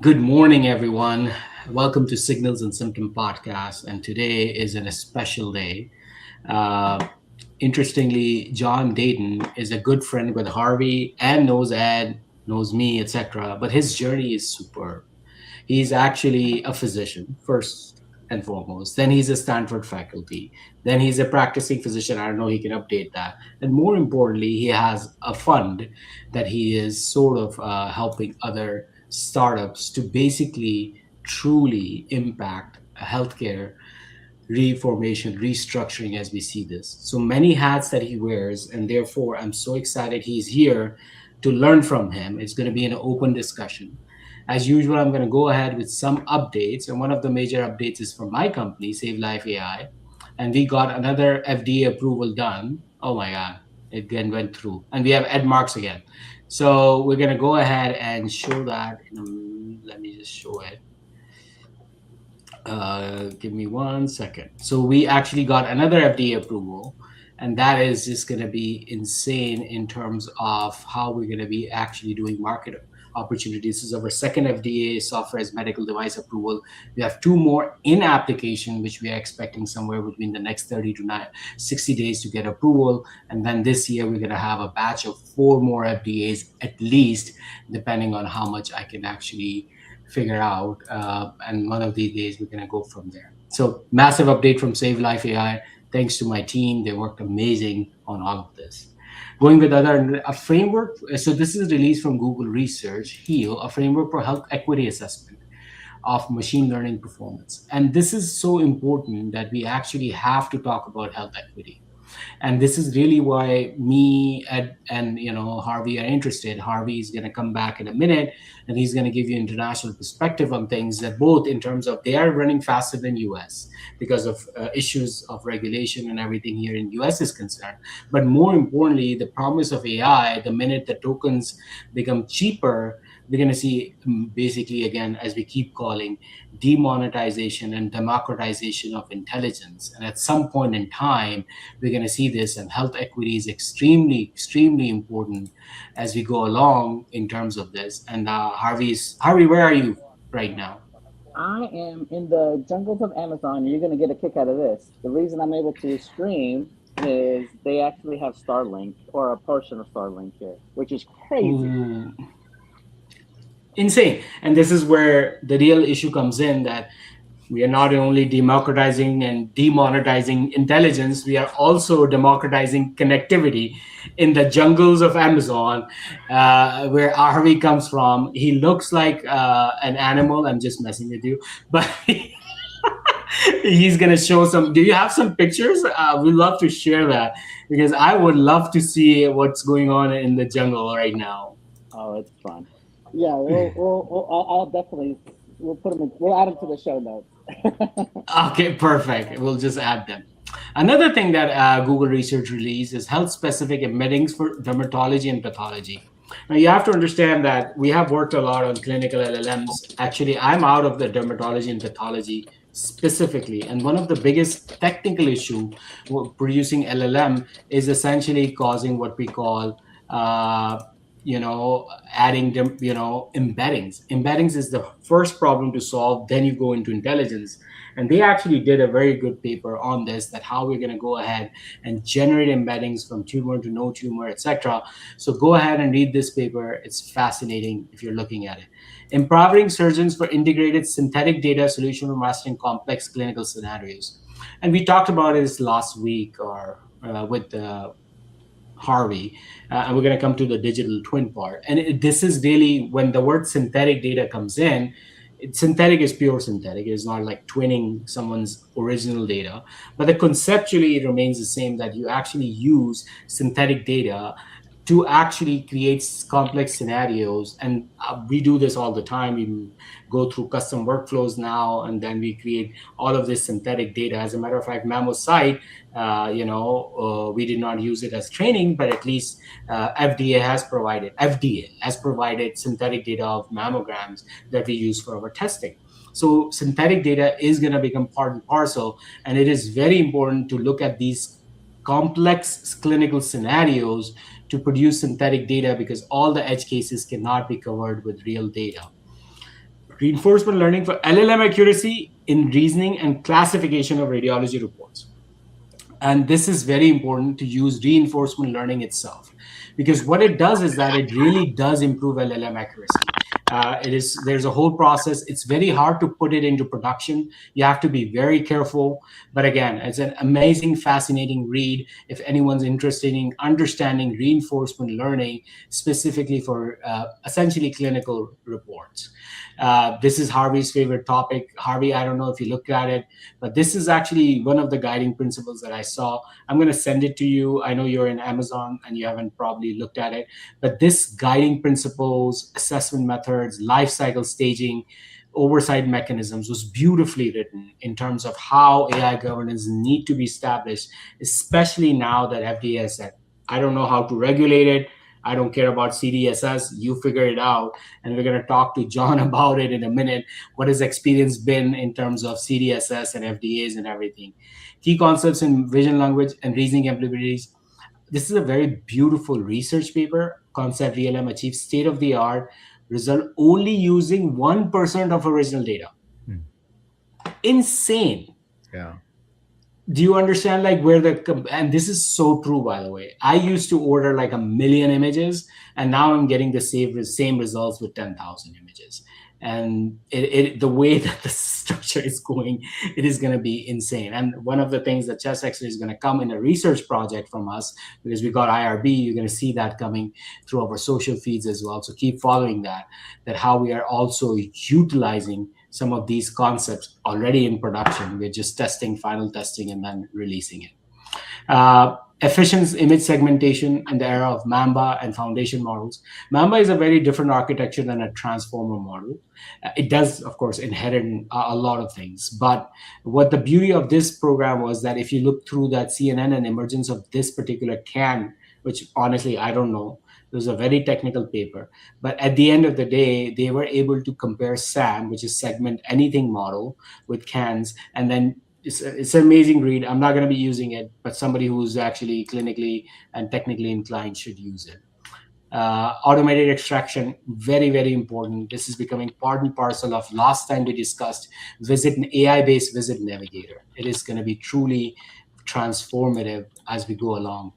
Good morning, everyone. Welcome to Signals and Symptom Podcast. And today is a special day. Uh, Interestingly, John Dayton is a good friend with Harvey and knows Ed, knows me, etc. But his journey is superb. He's actually a physician, first and foremost. Then he's a Stanford faculty. Then he's a practicing physician. I don't know, he can update that. And more importantly, he has a fund that he is sort of helping other startups to basically truly impact healthcare reformation, restructuring as we see this. So many hats that he wears, and therefore I'm so excited he's here to learn from him. It's going to be an open discussion. As usual, I'm going to go ahead with some updates, and one of the major updates is from my company, Save Life AI, and we got another FDA approval done. Oh my God, it again went through, and we have Ed Marks again. So we're going to go ahead and show that. Let me just show it. Give me 1 second. So we actually got another FDA approval, and that is just going to be insane in terms of how we're going to be actually doing market opportunities. This is our second FDA software as medical device approval. We have two more in application, which we are expecting somewhere between the next 30 to 60 days to get approval. And then this year, we're going to have a batch of four more FDAs at least, depending on how much I can actually figure out. And one of these days, we're going to go from there. So, massive update from Save Life AI. Thanks to my team, they worked amazing on all of this. Going with a framework. So, this is released from Google Research, HEAL, a framework for health equity assessment of machine learning performance. And this is so important that we actually have to talk about health equity. And this is really why me and Harvey are interested. Harvey is going to come back in a minute, and he's going to give you international perspective on things, that both in terms of they are running faster than US because of issues of regulation and everything here in US is concerned. But more importantly, the promise of AI, the minute the tokens become cheaper, we're going to see, basically, again, as we keep calling, demonetization and democratization of intelligence. And at some point in time, we're going to see this, and health equity is extremely, extremely important as we go along in terms of this. And Harvey, where are you right now? I am in the jungles of Amazon, and you're going to get a kick out of this. The reason I'm able to stream is they actually have Starlink or a portion of Starlink here, which is crazy. Ooh, insane. And this is where the real issue comes in, that we are not only democratizing and demonetizing intelligence, we are also democratizing connectivity in the jungles of Amazon, where Harvey comes from. He looks like an animal. I'm just messing with you, but he's gonna show some. Do you have some pictures? We'd love to share that, because I would love to see what's going on in the jungle right now. Oh, it's fun. Yeah, I'll definitely we'll put them in, we'll add them to the show notes. Okay, perfect. We'll just add them. Another thing that Google Research released is health specific embeddings for dermatology and pathology. Now, you have to understand that we have worked a lot on clinical LLMs. Actually, I'm out of the dermatology and pathology specifically. And one of the biggest technical issue with producing LLM is essentially causing what we call adding them, embeddings. Embeddings is the first problem to solve, then you go into intelligence. And they actually did a very good paper on this, that how we're going to go ahead and generate embeddings from tumor to no tumor, etc. So go ahead and read this paper. It's fascinating if you're looking at it. Empowering surgeons for integrated synthetic data solution for mastering complex clinical scenarios. And we talked about this last week, or with Harvey, and we're going to come to the digital twin part. And this is really when the word synthetic data comes in. Synthetic is pure synthetic. It's not like twinning someone's original data, but the conceptually it remains the same, that you actually use synthetic data to actually create complex scenarios. And we do this all the time. We go through custom workflows now, and then we create all of this synthetic data. As a matter of fact, Mammoth site, we did not use it as training, but at least FDA has provided synthetic data of mammograms that we use for our testing. So synthetic data is going to become part and parcel, and it is very important to look at these complex clinical scenarios to produce synthetic data, because all the edge cases cannot be covered with real data. Reinforcement learning for LLM accuracy in reasoning and classification of radiology reports. And this is very important to use reinforcement learning itself, because what it does is that it really does improve LLM accuracy. There's a whole process. It's very hard to put it into production. You have to be very careful. But again, it's an amazing, fascinating read if anyone's interested in understanding reinforcement learning specifically for essentially clinical reports. This is Harvey's favorite topic. Harvey, I don't know if you looked at it, but this is actually one of the guiding principles that I saw. I'm going to send it to you. I know you're in Amazon and you haven't probably looked at it, but this guiding principles, assessment methods, life cycle staging, oversight mechanisms was beautifully written in terms of how AI governance need to be established, especially now that FDA has said, I don't know how to regulate it. I don't care about CDSS. You figure it out. And we're going to talk to John about it in a minute. What his experience been in terms of CDSS and FDAs and everything. Key concepts in vision language and reasoning abilities. This is a very beautiful research paper. Concept VLM achieves state of the art result only using 1% of original data. Hmm. Insane. Yeah. Do you understand like where and this is so true, by the way. I used to order like 1 million images, and now I'm getting the same results with 10,000 images. And the way that the structure is going, it is going to be insane. And one of the things that chest x-ray is going to come in a research project from us, because we got IRB, you're going to see that coming through our social feeds as well. So keep following that how we are also utilizing some of these concepts already in production. We're just testing, final testing, and then releasing it. Efficient image segmentation in the era of Mamba and foundation models. Mamba is a very different architecture than a transformer model. It does, of course, inherit a lot of things. But what the beauty of this program was that if you look through that CNN and emergence of this particular CAN, which honestly, I don't know, it was a very technical paper. But at the end of the day, they were able to compare SAM, which is segment anything model, with CANs, and then it's an amazing read. I'm not going to be using it, but somebody who's actually clinically and technically inclined should use it. Automated extraction, very, very important. This is becoming part and parcel of last time we discussed visit an AI-based visit navigator. It is going to be truly transformative as we go along.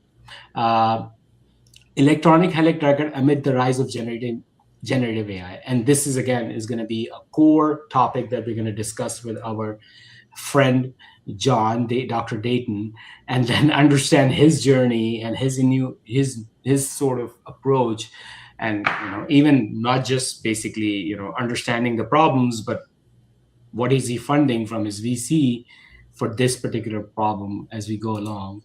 Electronic health record amid the rise of generative AI. And this is, again, is going to be a core topic that we're going to discuss with our friend John, Dr. Dayton, and then understand his journey and his sort of approach, and even not just basically understanding the problems, but what is he funding from his VC for this particular problem as we go along.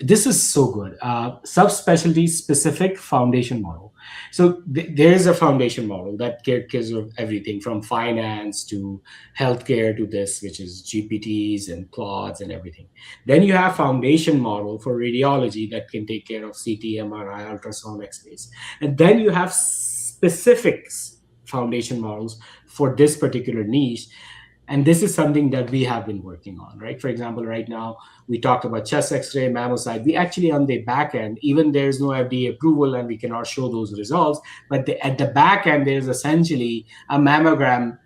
This is so good. Subspecialty specific foundation model. So there's a foundation model that cares of everything from finance to healthcare to this, which is GPTs and plots and everything. Then you have foundation model for radiology that can take care of CT, MRI, ultrasound, X-rays. And then you have specifics foundation models for this particular niche. And this is something that we have been working on, right? For example, right now, we talked about chest x-ray, mammocyte. We actually, on the back end, even there's no FDA approval and we cannot show those results, but at the back end, there's essentially a mammogram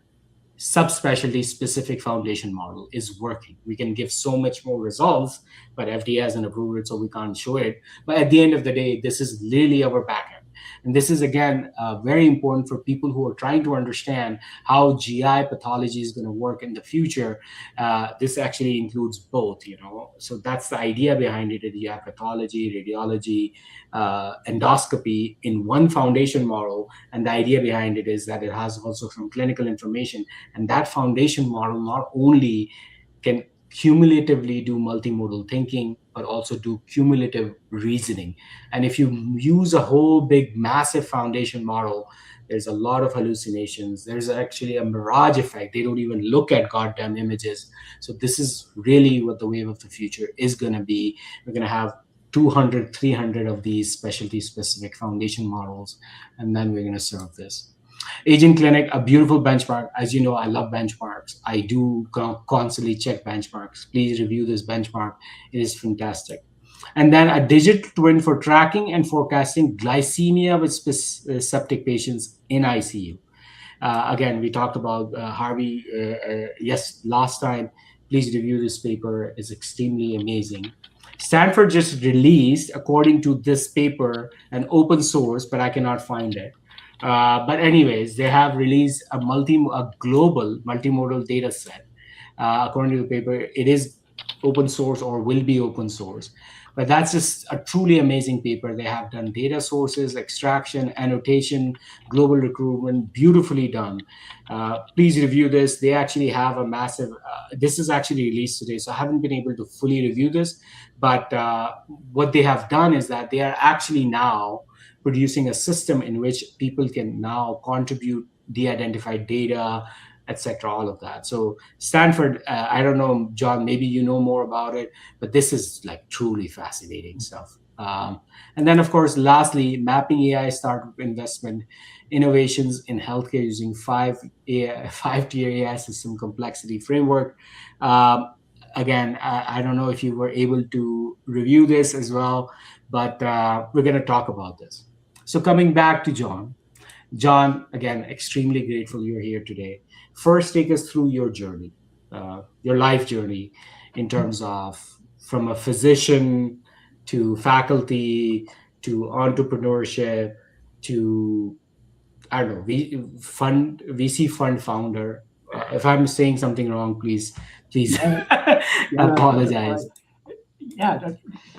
subspecialty specific foundation model is working. We can give so much more results, but FDA hasn't approved it, so we can't show it. But at the end of the day, this is really our back end. And this is, again, very important for people who are trying to understand how GI pathology is going to work in the future. This actually includes both, So that's the idea behind it. You have pathology, radiology, endoscopy in one foundation model. And the idea behind it is that it has also some clinical information. And that foundation model not only can cumulatively do multimodal thinking, but also do cumulative reasoning. And if you use a whole big, massive foundation model, there's a lot of hallucinations. There's actually a mirage effect. They don't even look at goddamn images. So this is really what the wave of the future is going to be. We're going to have 200, 300 of these specialty specific foundation models, and then we're going to serve this. Agent Clinic, a beautiful benchmark. As you know, I love benchmarks. I do constantly check benchmarks. Please review this benchmark. It is fantastic. And then a digital twin for tracking and forecasting glycemia with septic patients in ICU. Again, we talked about Harvey, yes, last time. Please review this paper. It's extremely amazing. Stanford just released, according to this paper, an open source, but I cannot find it. But anyways, they have released a global multimodal data set. According to the paper, it is open source or will be open source. But that's just a truly amazing paper. They have done data sources, extraction, annotation, global recruitment, beautifully done. Please review this. They actually have a massive. This is actually released today, so I haven't been able to fully review this. But what they have done is that they are actually now producing a system in which people can now contribute de-identified data, etc. All of that. So Stanford, I don't know, John. Maybe you know more about it, but this is like truly fascinating stuff. And then, of course, lastly, mapping AI startup investment innovations in healthcare using five-tier AI system complexity framework. Um, Again, I don't know if you were able to review this as well, but we're going to talk about this. So coming back to John. John, again, extremely grateful you're here today. First, take us through your journey, your life journey, in terms of from a physician to faculty to entrepreneurship to, I don't know, VC fund founder. If I'm saying something wrong, please No, yeah, no, that's all apologize. right. Yeah,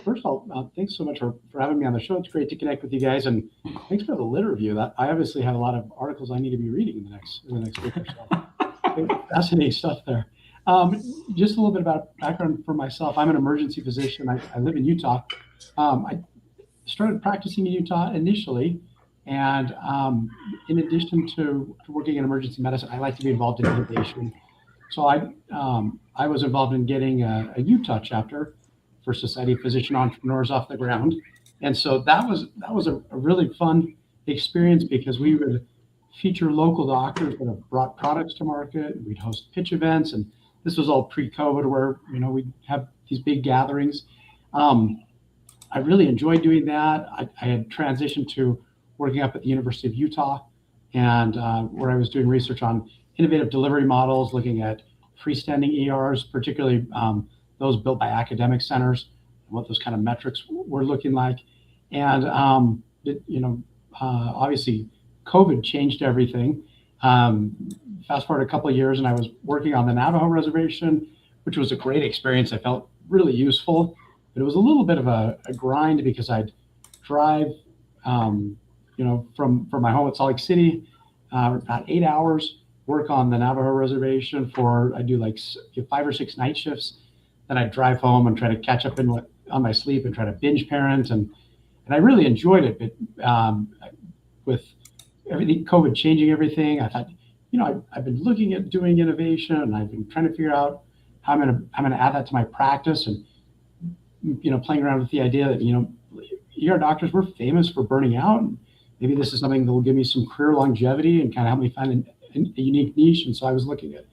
first of all, thanks so much for having me on the show. It's great to connect with you guys, and thanks for the lit review. That I obviously have a lot of articles I need to be reading in the next week or so. Fascinating stuff there. Just a little bit about background for myself. I'm an emergency physician. I live in Utah. I started practicing in Utah initially, and in addition to working in emergency medicine, I like to be involved in innovation. So I was involved in getting a Utah chapter for Society of Physician Entrepreneurs off the ground, and so that was a really fun experience because we would feature local doctors that have brought products to market. We'd host pitch events, and this was all pre-COVID, where we'd have these big gatherings. Um, I really enjoyed doing that. I had transitioned to working up at the University of Utah, and where I was doing research on innovative delivery models, looking at freestanding ERs, particularly those built by academic centers, and what those kind of metrics were looking like. And obviously, COVID changed everything. Um, Fast forward a couple of years, and I was working on the Navajo reservation, which was a great experience. I felt really useful, but it was a little bit of a grind because I'd drive, from my home at Salt Lake City, about 8 hours, work on the Navajo reservation for I do like 5 or 6 night shifts. Then I'd drive home and try to catch up on my sleep and try to binge parent, and I really enjoyed it. But with everything, COVID changing everything, I thought, I've been looking at doing innovation, and I've been trying to figure out how I'm gonna add that to my practice, and playing around with the idea that ER doctors, we're famous for burning out, and maybe this is something that will give me some career longevity and kind of help me find a unique niche. And so I was looking at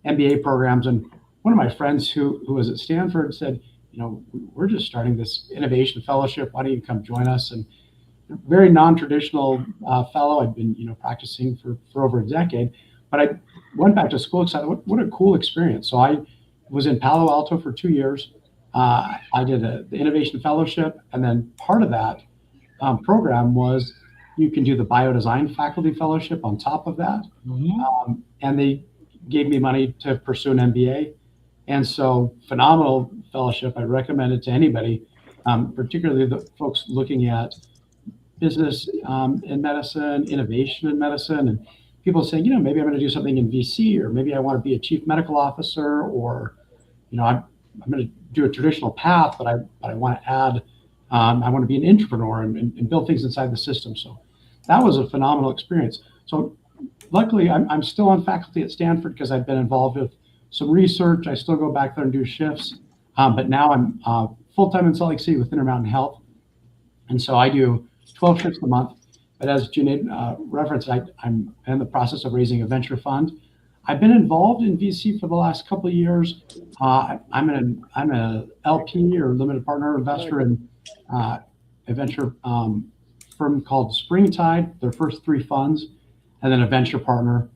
MBA programs, and one of my friends who was at Stanford said, we're just starting this innovation fellowship. Why don't you come join us? And very non-traditional fellow. I'd been practicing for over a decade, but I went back to school excited. What a cool experience! So I was in Palo Alto for 2 years. I did the innovation fellowship, and then part of that program was you can do the biodesign faculty fellowship on top of that, Mhm. and they gave me money to pursue an MBA. And so, phenomenal fellowship. I recommend it to anybody, particularly the folks looking at business in medicine, innovation in medicine, and people saying, maybe I'm going to do something in VC, or maybe I want to be a chief medical officer, or I'm going to do a traditional path, but I want to add, I want to be an entrepreneur and build things inside the system. So that was a phenomenal experience. So luckily, I'm still on faculty at Stanford because I've been involved with some research. I still go back there and do shifts, but now I'm full time in Salt Lake City with Intermountain Health, and so I do 12 shifts a month. But as Junaid referenced, I'm in the process of raising a venture fund. I've been involved in VC for the last couple of years. I'm a LP, or limited partner investor, in a venture firm called Springtide. Their first 3 funds and then a venture partner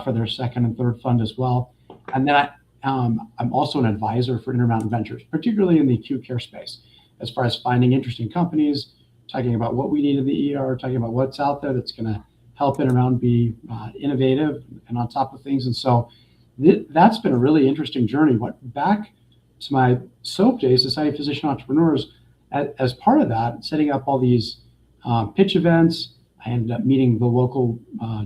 for their second and third fund as well. And then I'm also an advisor for Intermountain Ventures, particularly in the acute care space, as far as finding interesting companies, talking about what we need in the ER, talking about what's out there that's going to help Intermountain be innovative and on top of things. And so that's been a really interesting journey. Back to my SOAP days, Society of Physician Entrepreneurs, as part of that, setting up all these pitch events. I ended up meeting the local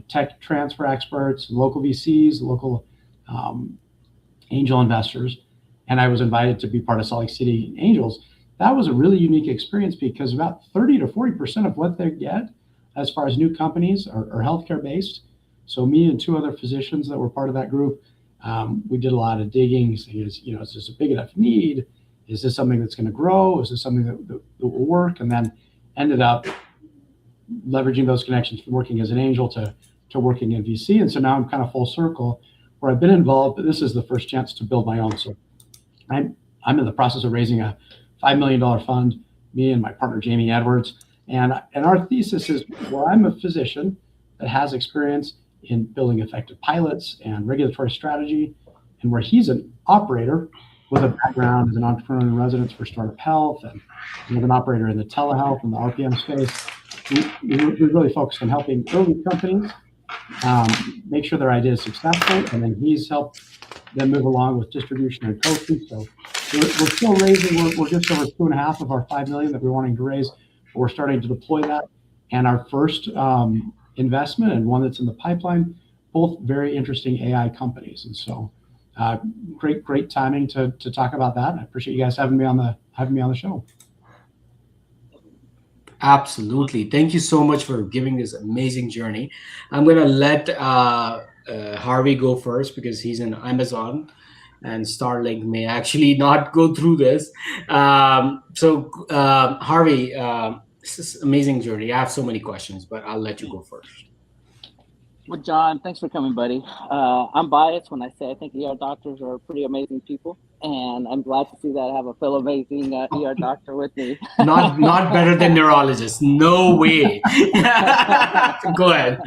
tech transfer experts, local VCs, local angel investors, and I was invited to be part of Salt Lake City Angels. That was a really unique experience because about 30 to 40% of what they get as far as new companies are healthcare based. So me and two other physicians that were part of that group, we did a lot of digging, saying, is this a big enough need? Is this something that's going to grow? Is this something that will work? And then ended up leveraging those connections from working as an angel to working in VC. And so now I'm kind of full circle where I've been involved, but this is the first chance to build my own. So I'm in the process of raising a $5 million fund, me and my partner, Jamie Edwards. And our thesis is, well, I'm a physician that has experience in building effective pilots and regulatory strategy, and where he's an operator with a background as an entrepreneur in residence for Startup Health and with an operator in the telehealth and the RPM space. We really focused on helping early companies make sure their idea is successful, and then he's helped them move along with distribution and coaching. So we're still raising. We're just over 2.5 of our 5 million that we're wanting to raise. But we're starting to deploy that, and our first investment and one that's in the pipeline, both very interesting AI companies. And so great timing to talk about that. And I appreciate you guys having me on the show. Absolutely. Thank you so much for giving this amazing journey. I'm going to let Harvey go first because he's in Amazon and Starlink may actually not go through this. Harvey, this is an amazing journey. I have so many questions, but I'll let you go first. Well, John, thanks for coming, buddy. I'm biased when I say I think ER doctors are pretty amazing people, and I'm glad to see that I have a fellow amazing ER doctor with me. Not better than neurologists. No way. Go ahead.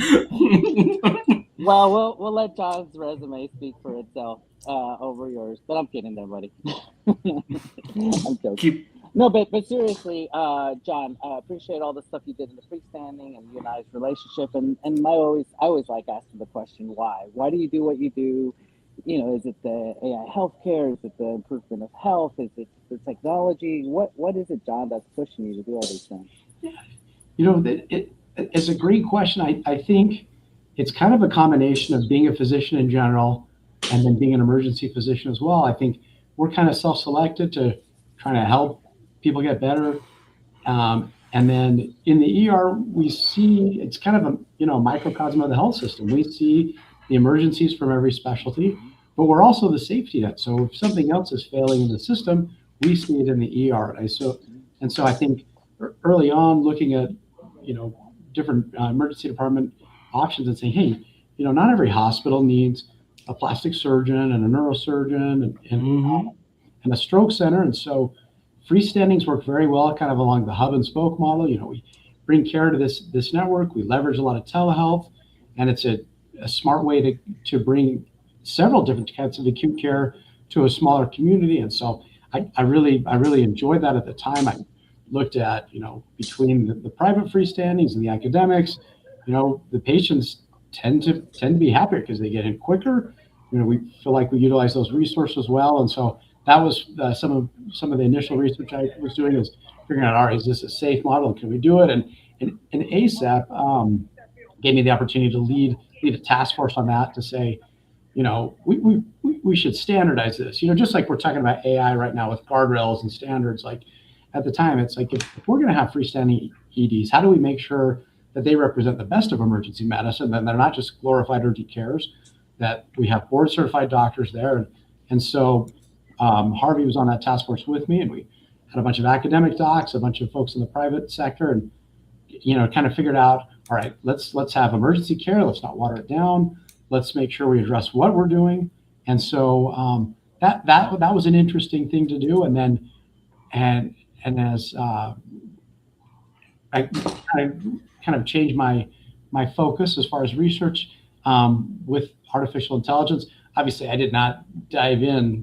Well, we'll let John's resume speak for itself over yours, but I'm kidding there, buddy. I'm joking. No, but seriously, John, I appreciate all the stuff you did in the freestanding and you and I's relationship. And I always like asking the question, why? Why do you do what you do? Is it the AI healthcare? Is it the improvement of health? Is it the technology? What is it, John, that's pushing you to do all these things? Yeah. It's a great question. I think it's kind of a combination of being a physician in general and then being an emergency physician as well. I think we're kind of self-selected to trying to help people get better. And then in the ER, we see it's kind of a microcosm of the health system. We see the emergencies from every specialty, but we're also the safety net. So if something else is failing in the system, we see it in the ER. And so I think early on, looking at different emergency department options and saying, hey, not every hospital needs a plastic surgeon and a neurosurgeon and a stroke center. And so freestandings work very well kind of along the hub and spoke model. We bring care to this network. We leverage a lot of telehealth, and it's a smart way to bring several different kinds of acute care to a smaller community. And so I really enjoyed that at the time. I looked at, between the private freestandings and the academics, the patients tend to be happier because they get in quicker. We feel like we utilize those resources well. And so that was some of the initial research I was doing, is figuring out, all right, is this a safe model? Can we do it? And ASAP gave me the opportunity to lead a task force on that, to say, we should standardize this. Just like we're talking about AI right now with guardrails and standards. Like at the time, it's like if we're going to have freestanding EDs, how do we make sure that they represent the best of emergency medicine, that they're not just glorified urgent cares, that we have board certified doctors there. And so Harvey was on that task force with me, and we had a bunch of academic docs, a bunch of folks in the private sector, and kind of figured out, all right, let's have emergency care. Let's not water it down. Let's make sure we address what we're doing. And so that was an interesting thing to do. And then as I kind of changed my my focus as far as research with artificial intelligence. Obviously, I did not dive in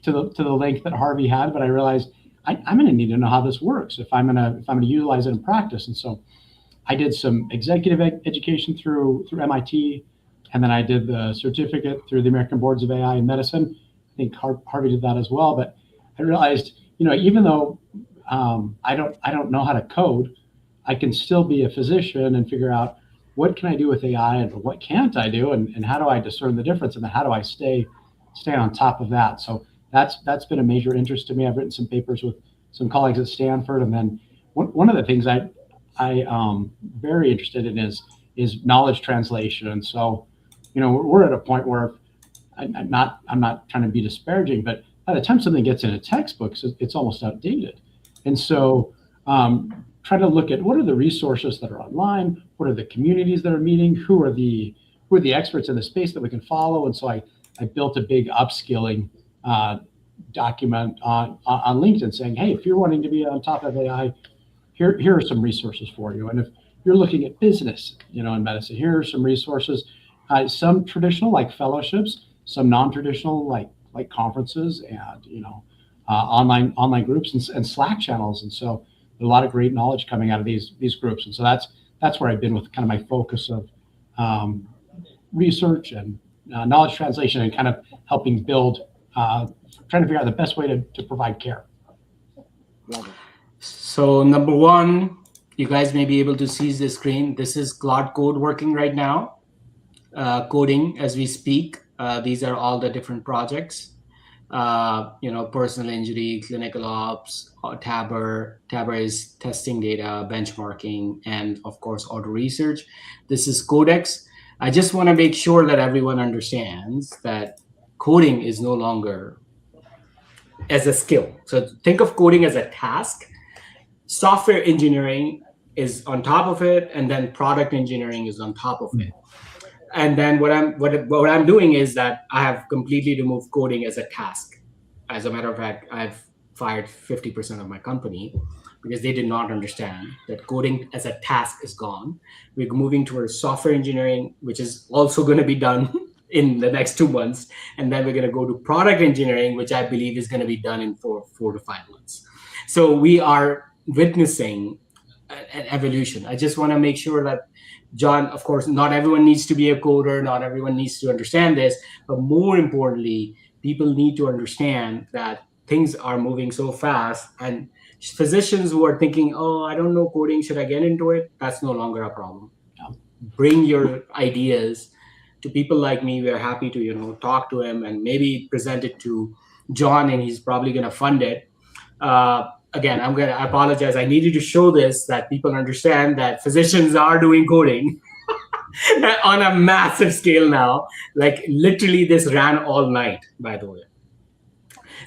to the length that Harvey had, but I realized I'm going to need to know how this works if I'm going to utilize it in practice. And so I did some executive education through MIT, and then I did the certificate through the American Boards of AI in Medicine. I think Harvey did that as well. But I realized, even though I don't know how to code, I can still be a physician and figure out what can I do with AI and what can't I do, and how do I discern the difference, and then how do I stay on top of that. So that's been a major interest to me. I've written some papers with some colleagues at Stanford, and then one of the things I very interested in is knowledge translation. And so, we're at a point where I'm not trying to be disparaging, but by the time something gets into textbooks, it's almost outdated. And so, try to look at what are the resources that are online, what are the communities that are meeting, who are the experts in the space that we can follow. And so I built a big upskilling document on LinkedIn saying, hey, if you're wanting to be on top of AI, here are some resources for you. And if you're looking at business, in medicine, here are some resources. Some traditional like fellowships, some non-traditional like conferences, and online groups and Slack channels. And so a lot of great knowledge coming out of these groups. And so that's where I've been with kind of my focus of research and knowledge translation, and kind of helping build, trying to figure out the best way to provide care. Love it. So number one, you guys may be able to see the screen. This is Claude Code working right now, coding as we speak. These are all the different projects. Personal injury, clinical ops, Tabber. Tabber is testing data, benchmarking, and of course, auto research. This is Codex. I just want to make sure that everyone understands that coding is no longer as a skill. So think of coding as a task. Software engineering is on top of it, and then product engineering is on top of it. And then what I'm doing is that I have completely removed coding as a task. As a matter of fact, I've fired 50% of my company because they did not understand that coding as a task is gone. We're moving towards software engineering, which is also going to be done in the next 2 months. And then we're going to go to product engineering, which I believe is going to be done in 4 to 5 months. So we are witnessing an evolution. I just want to make sure that, John, of course, not everyone needs to be a coder, not everyone needs to understand this, but more importantly, people need to understand that things are moving so fast, and physicians who are thinking, oh, I don't know coding, should I get into it? That's no longer a problem. Bring your ideas to people like me. We're happy to, talk to him and maybe present it to John, and he's probably going to fund it. Again, I apologize. I needed to show this, that people understand that physicians are doing coding on a massive scale now. Like literally this ran all night, by the way.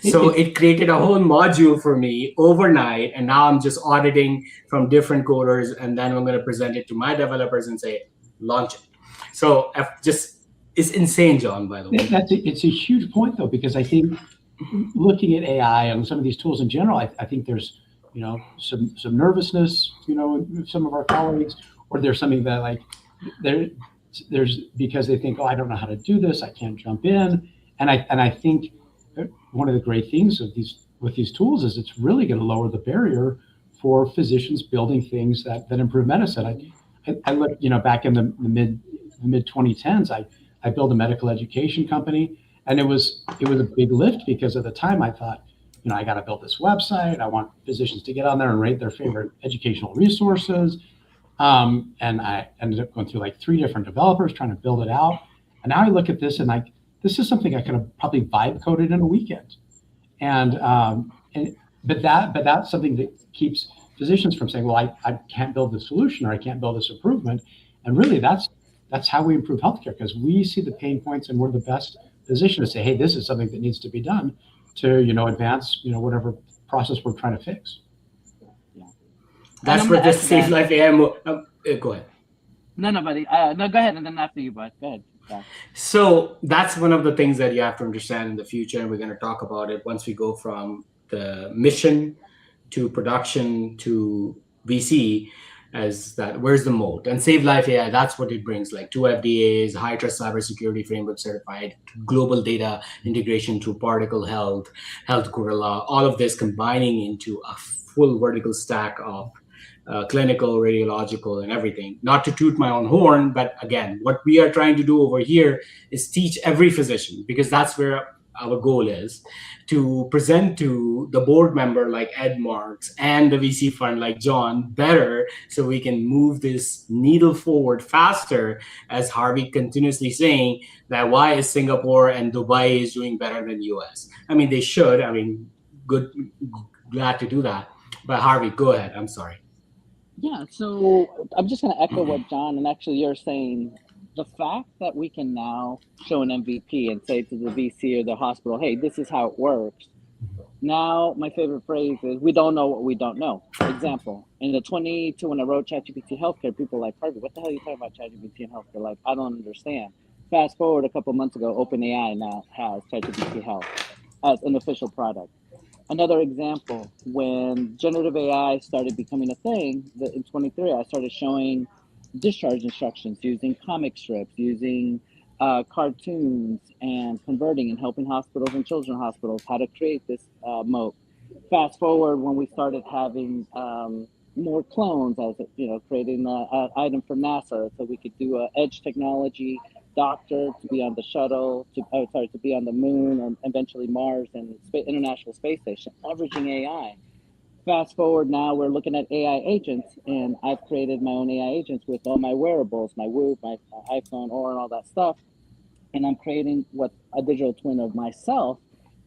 So it created a whole module for me overnight. And now I'm just auditing from different coders. And then I'm going to present it to my developers and say, launch it. So it's insane, John, by the way. It's a huge point, though, because I think looking at AI and some of these tools in general, I think there's, some nervousness, with some of our colleagues, or there's something that there's because they think, oh, I don't know how to do this, I can't jump in. And I think one of the great things with these tools is it's really going to lower the barrier for physicians building things that improve medicine. I look, back in the mid 2010s, I built a medical education company. And it was a big lift because at the time I thought, I got to build this website. I want physicians to get on there and rate their favorite educational resources. And I ended up going through like 3 different developers trying to build it out. And now I look at this and this is something I could have probably vibe coded in a weekend. But that's something that keeps physicians from saying, well, I can't build the solution, or I can't build this improvement. And really that's how we improve healthcare, because we see the pain points and we're the best position to say, hey, this is something that needs to be done to, advance, whatever process we're trying to fix. Yeah. That's where this Save Life AI. Go ahead. No, buddy. No, go ahead, and then after you, bud. Go ahead. Yeah. So that's one of the things that you have to understand in the future, and we're going to talk about it once we go from the mission to production to VC. as that. Where's the moat? And Save Life AI, that's what it brings, like 2 FDAs, high trust cybersecurity framework certified, global data integration through Particle Health, Health Gorilla, all of this combining into a full vertical stack of clinical, radiological, and everything. Not to toot my own horn, but again, what we are trying to do over here is teach every physician, because that's where our goal is, to present to the board member like Ed Marks and the VC fund like John better, so we can move this needle forward faster, as Harvey continuously saying that why is Singapore and Dubai is doing better than US. I mean, they should. I mean, good, glad to do that. But Harvey, go ahead. I'm sorry. Yeah, so I'm just going to echo what John and actually you're saying. The fact that we can now show an MVP and say to the VC or the hospital, hey, this is how it works. Now, my favorite phrase is, we don't know what we don't know. Example, in the 22 when I wrote ChatGPT Healthcare, people were like, Harvey, what the hell are you talking about ChatGPT and Healthcare? Like, I don't understand. Fast forward a couple months ago, OpenAI now has ChatGPT Health as an official product. Another example, when generative AI started becoming a thing, in 23, I started showing discharge instructions using comic strips, using cartoons, and converting and helping hospitals and children's hospitals how to create this moat. Fast forward when we started having more clones, as creating an item for NASA, so we could do a edge technology doctor to be on the shuttle, to be on the moon, and eventually Mars and International Space Station, leveraging AI. Fast forward now, we're looking at AI agents, and I've created my own AI agents with all my wearables, my Whoop, my iPhone, Aura, and all that stuff. And I'm creating what a digital twin of myself,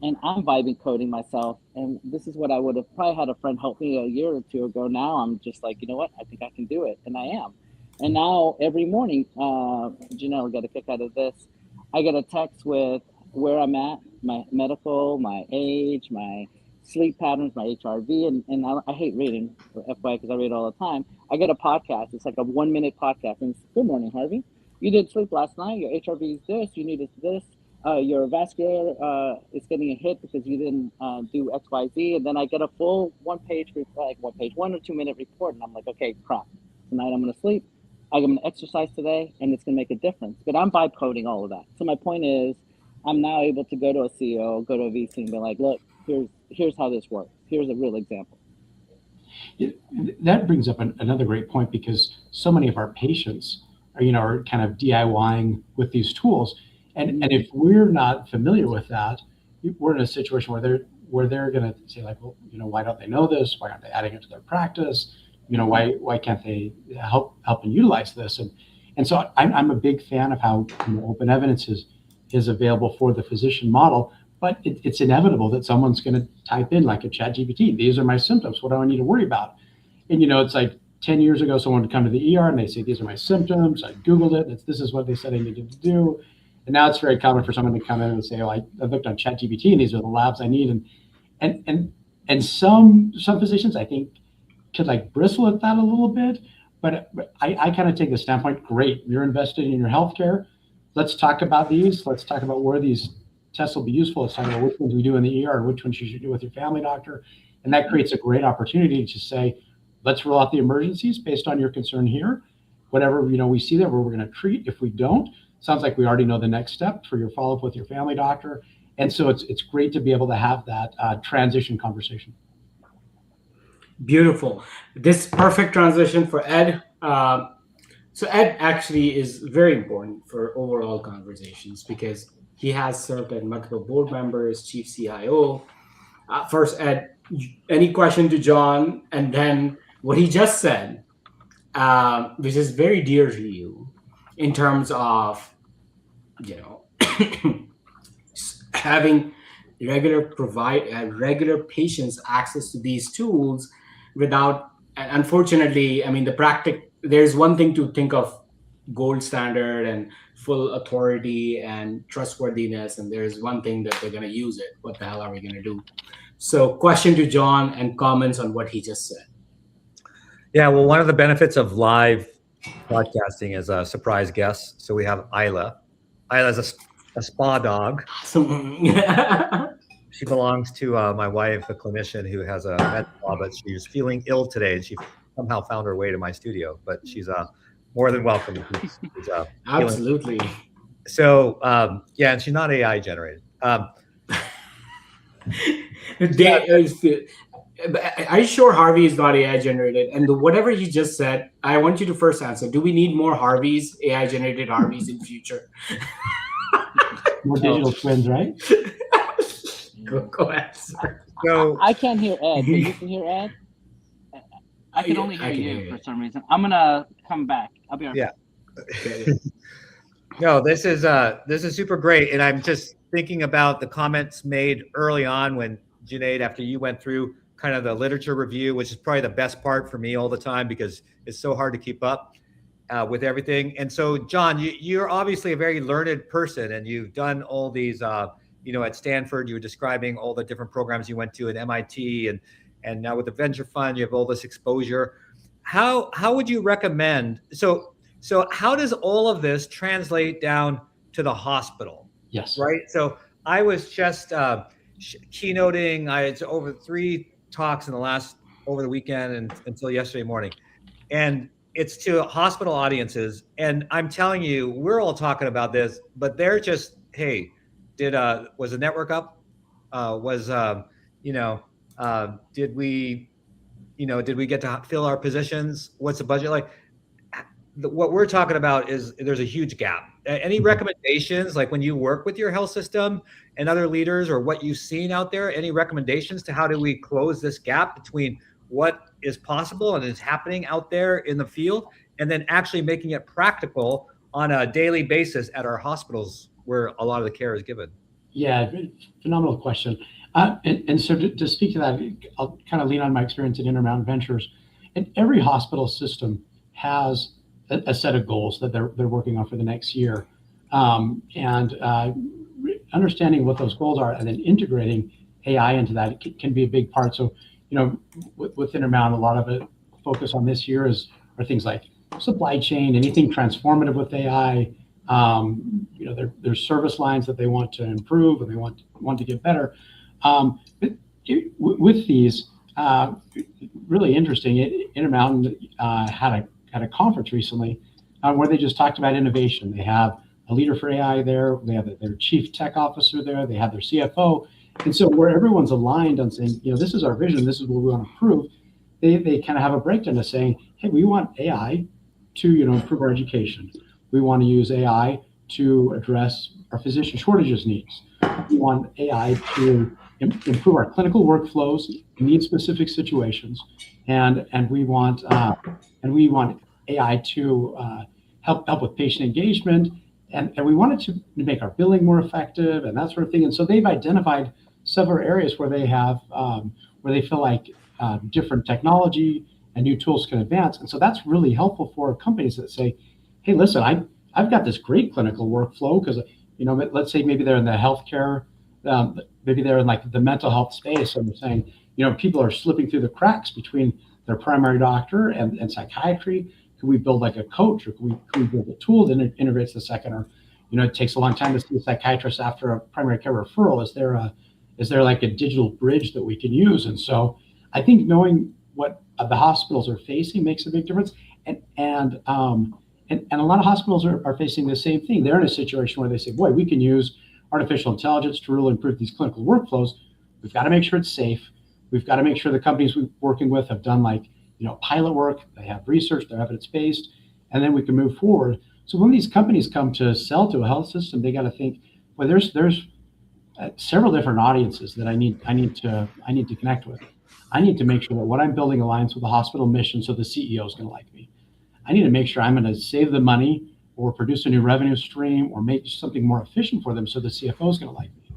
and I'm vibing coding myself. And this is what I would have probably had a friend help me a year or two ago. Now I'm just like, you know what? I think I can do it, and I am. And now every morning, Janelle got a kick out of this. I get a text with where I'm at, my medical, my age, my sleep patterns, my HRV, and I hate reading, for FYI, because I read all the time. I get a podcast. It's like a 1 minute podcast, and it's, good morning, Harvey. You did sleep last night. Your HRV is this. You needed this. Your vascular is getting a hit because you didn't do X, Y, Z. And then I get a full 1 page, like 1 or 2 minute report, and I'm like, okay, crap. Tonight I'm going to sleep. I'm going to exercise today, and it's going to make a difference. But I'm vibe coding all of that. So my point is, I'm now able to go to a CEO, go to a VC, and be like, look, here's how this works. Here's a real example. That brings up another great point, because so many of our patients are kind of DIYing with these tools, and if we're not familiar with that, we're in a situation where they're going to say, like, well, why don't they know this? Why aren't they adding it to their practice? Why can't they help and utilize this? And so I'm a big fan of how open evidence is available for the physician model, but it's inevitable that someone's going to type in, like a ChatGPT, these are my symptoms, what do I need to worry about? And it's like 10 years ago, someone would come to the ER and they say, these are my symptoms, I Googled it, this is what they said I needed to do. And now it's very common for someone to come in and say, oh, I looked on ChatGPT and these are the labs I need. And some physicians, I think, could like bristle at that a little bit, but I kind of take the standpoint, great, you're invested in your healthcare. Let's talk about these. Let's talk about where these tests will be useful. Let's talk about which ones we do in the ER and which ones you should do with your family doctor. And that creates a great opportunity to say, let's roll out the emergencies based on your concern here. Whatever we see there, where we're going to treat. If we don't, sounds like we already know the next step for your follow-up with your family doctor. And so it's great to be able to have that transition conversation. Beautiful. This perfect transition for Ed. So Ed actually is very important for overall conversations, because he has served as multiple board members, chief CIO. First, Ed, any question to John, and then what he just said, which is very dear to you, in terms of having regular patients access to these tools without. And unfortunately, I mean, there's one thing to think of gold standard and full authority and trustworthiness, and there's one thing that they're going to use it. What the hell are we going to do? So question to John and comments on what he just said. Yeah, well, one of the benefits of live podcasting is a surprise guest. So we have Isla. Isla's a spa dog. She belongs to my wife, a clinician who has a med spa, but she's feeling ill today, and she somehow found her way to my studio, but she's more than welcome. She's, Absolutely. So yeah, and she's not AI generated. Are you sure Harvey is not AI generated? And whatever you just said, I want you to first answer. Do we need more Harveys, AI generated Harveys in future? More digital twins, right? Go ahead, sir. So I can't hear Ed, but you can hear Ed. I can only hear you for some reason. I'm gonna come back. I'll be right back. Okay. no, this is super great, and I'm just thinking about the comments made early on when Junaid, after you went through kind of the literature review, which is probably the best part for me all the time because it's so hard to keep up with everything. And so, John, you're obviously a very learned person, and you've done all these. At Stanford, you were describing all the different programs you went to at MIT, and now with the venture fund, you have all this exposure. How would you recommend? So how does all of this translate down to the hospital? Yes. Right. So I was just keynoting. I had over 3 talks over the weekend and until yesterday morning, and it's to hospital audiences. And I'm telling you, we're all talking about this, but they're just, hey, was the network up? Did we get to fill our positions? What's the budget like? What we're talking about is there's a huge gap. Any recommendations, like when you work with your health system and other leaders, or what you've seen out there, any recommendations to how do we close this gap between what is possible and is happening out there in the field, and then actually making it practical on a daily basis at our hospitals where a lot of the care is given? Yeah, phenomenal question. And so to speak to that, I'll kind of lean on my experience at Intermountain Ventures. And every hospital system has a set of goals that they're working on for the next year. Understanding what those goals are and then integrating AI into that can be a big part. So, with Intermountain, a lot of it focus on this year are things like supply chain, anything transformative with AI. There's service lines that they want to improve and they want to get better. With these, really interesting, Intermountain had a conference recently where they just talked about innovation. They have a leader for AI there. They have their chief tech officer there. They have their CFO. And so where everyone's aligned on saying, this is our vision, this is what we want to improve, they kind of have a breakdown of saying, hey, we want AI to improve our education. We want to use AI to address our physician shortages needs. We want AI to improve our clinical workflows in need-specific situations, and we want AI to help with patient engagement, and we want it to make our billing more effective and that sort of thing. And so they've identified several areas where they have where they feel like different technology and new tools can advance. And so that's really helpful for companies that say, hey, listen, I've got this great clinical workflow because, let's say maybe they're in the healthcare, maybe they're in like the mental health space, and they're saying, people are slipping through the cracks between their primary doctor and psychiatry. Could we build like a coach, or could we build a tool that integrates the second? Or, it takes a long time to see a psychiatrist after a primary care referral. Is there like a digital bridge that we can use? And so I think knowing what the hospitals are facing makes a big difference. And a lot of hospitals are facing the same thing. They're in a situation where they say, boy, we can use artificial intelligence to really improve these clinical workflows. We've got to make sure it's safe. We've got to make sure the companies we're working with have done pilot work, they have research, they're evidence-based, and then we can move forward. So when these companies come to sell to a health system, they got to think, well, there's several different audiences that I need to connect with. I need to make sure that what I'm building aligns with the hospital mission, so the CEO is going to like me. I need to make sure I'm going to save the money or produce a new revenue stream or make something more efficient for them, so the CFO is going to like me.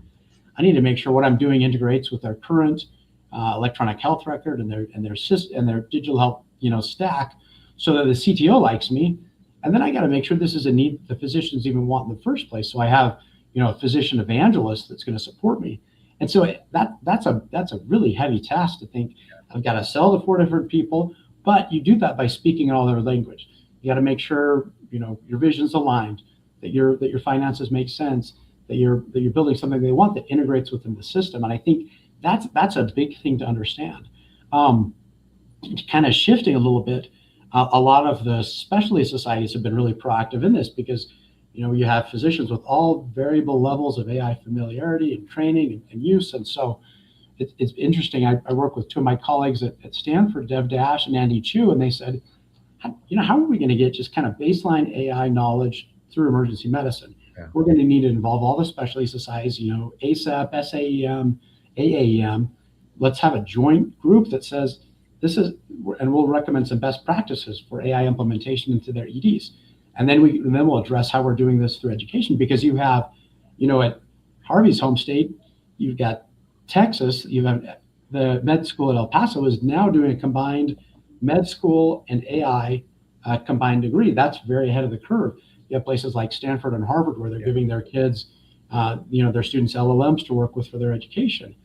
I need to make sure what I'm doing integrates with their current electronic health record and their digital health stack, so that the CTO likes me. And then I got to make sure this is a need the physicians even want in the first place. So I have a physician evangelist that's going to support me. And so that's a really heavy task to think I've got to sell to 4 different people. But you do that by speaking in all their language. You got to make sure your vision's aligned, that your finances make sense, that you're building something they want that integrates within the system. And I think that's a big thing to understand. kind of shifting a little bit. A lot of the specialty societies have been really proactive in this because, you have physicians with all variable levels of AI familiarity and training and use. And so it's interesting. I work with two of my colleagues at Stanford, Dev Dash and Andy Chu, and they said, how are we going to get just kind of baseline AI knowledge through emergency medicine? Yeah. We're going to need to involve all the specialty societies, ASAP, SAEM, AAEM. Let's have a joint group that says this is, and we'll recommend some best practices for AI implementation into their EDs. And then we'll address how we're doing this through education, because you have, at Harvey's home state, you've got Texas, you have the med school at El Paso is now doing a combined med school and AI combined degree. That's very ahead of the curve. You have places like Stanford and Harvard where they're giving their kids, their students LLMs to work with for their education.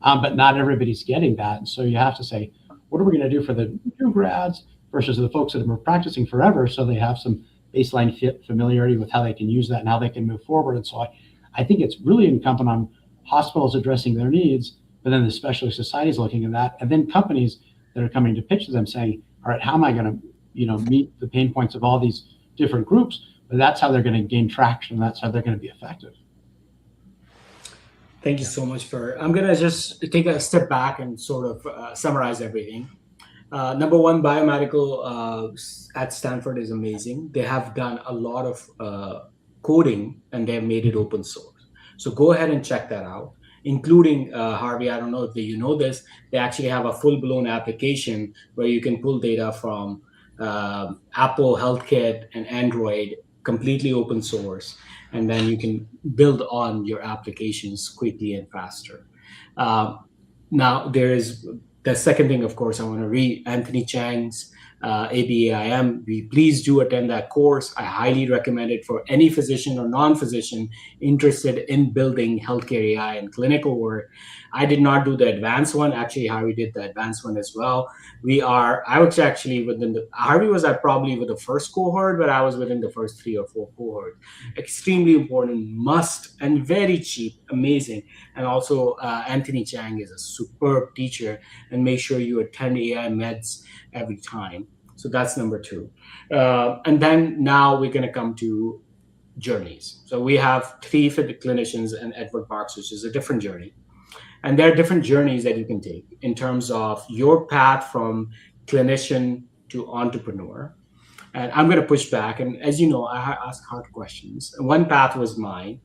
But not everybody's getting that. And so you have to say, what are we going to do for the new grads versus the folks that have been practicing forever, so they have some baseline familiarity with how they can use that and how they can move forward. And so I think it's really incumbent on hospitals addressing their needs, but then the specialty societies looking at that, and then companies that are coming to pitch to them saying, all right, how am I going to meet the pain points of all these different groups? But that's how they're going to gain traction. That's how they're going to be effective. Thank you so much I'm going to just take a step back and sort of summarize everything. Number one, biomedical at Stanford is amazing. They have done a lot of coding and they've made it open source. So go ahead and check that out, including Harvey. I don't know if you know this. They actually have a full-blown application where you can pull data from Apple HealthKit and Android, completely open source, and then you can build on your applications quickly and faster. Now, there is the second thing, of course, I want to read Anthony Chang's ABAIM. Please do attend that course. I highly recommend it for any physician or non-physician interested in building healthcare AI and clinical work. I did not do the advanced one. Actually, Harvey did the advanced one as well. I was actually Harvey was probably with the first cohort, but I was within the first 3 or 4 cohorts. Extremely important, must, and very cheap, amazing. And also, Anthony Chang is a superb teacher, and make sure you attend AI Meds every time. So that's number 2. And then now we're going to come to journeys. So we have 3 for the clinicians and Edward Marks, which is a different journey. And there are different journeys that you can take in terms of your path from clinician to entrepreneur. And I'm going to push back. And as you know, I ask hard questions. And one path was mine.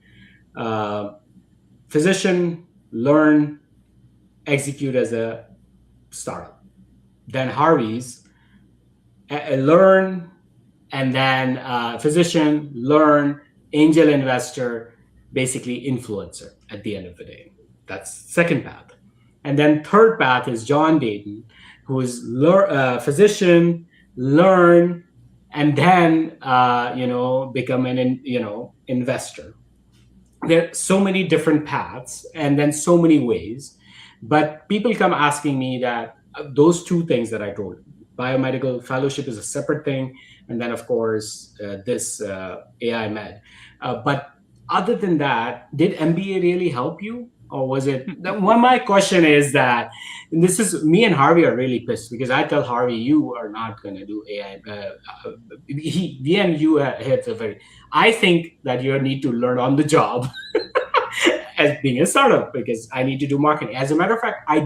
Physician, learn, execute as a startup. Then Harvey's, learn, and then physician, learn, angel investor, basically influencer at the end of the day. That's second path. And then third path is John Dayton, who is physician, learn, and then become an investor. There are so many different paths and then so many ways, but people come asking me that those 2 things that I told, biomedical fellowship is a separate thing, and then of course this AI Med. But other than that, did MBA really help you? Or was it? My question is that, and this is, me and Harvey are really pissed because I tell Harvey, you are not going to do AI. We and you hit a very, I think that you need to learn on the job as being a startup, because I need to do marketing. As a matter of fact, I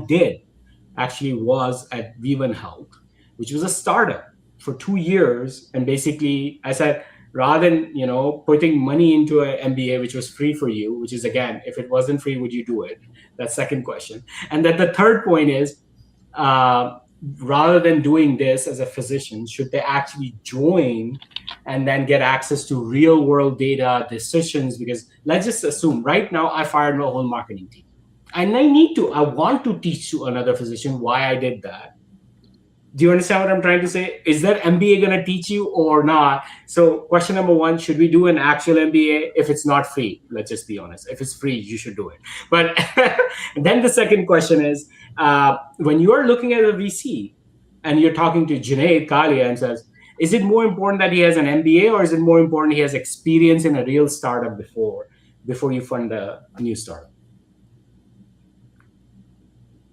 was at V1 Health, which was a startup for 2 years. And basically I said, rather than putting money into an MBA, which was free for you, which is, again, if it wasn't free, would you do it? That's second question. And then the third point is, rather than doing this as a physician, should they actually join and then get access to real world data decisions? Because let's just assume right now I fired my whole marketing team, and I want to teach to another physician why I did that. Do you understand what I'm trying to say? Is that MBA going to teach you or not? So question number 1, should we do an actual MBA if it's not free? Let's just be honest. If it's free, you should do it. But then the second question is, when you are looking at a VC and you're talking to Junaid Kalia and says, is it more important that he has an MBA, or is it more important he has experience in a real startup before you fund a new startup?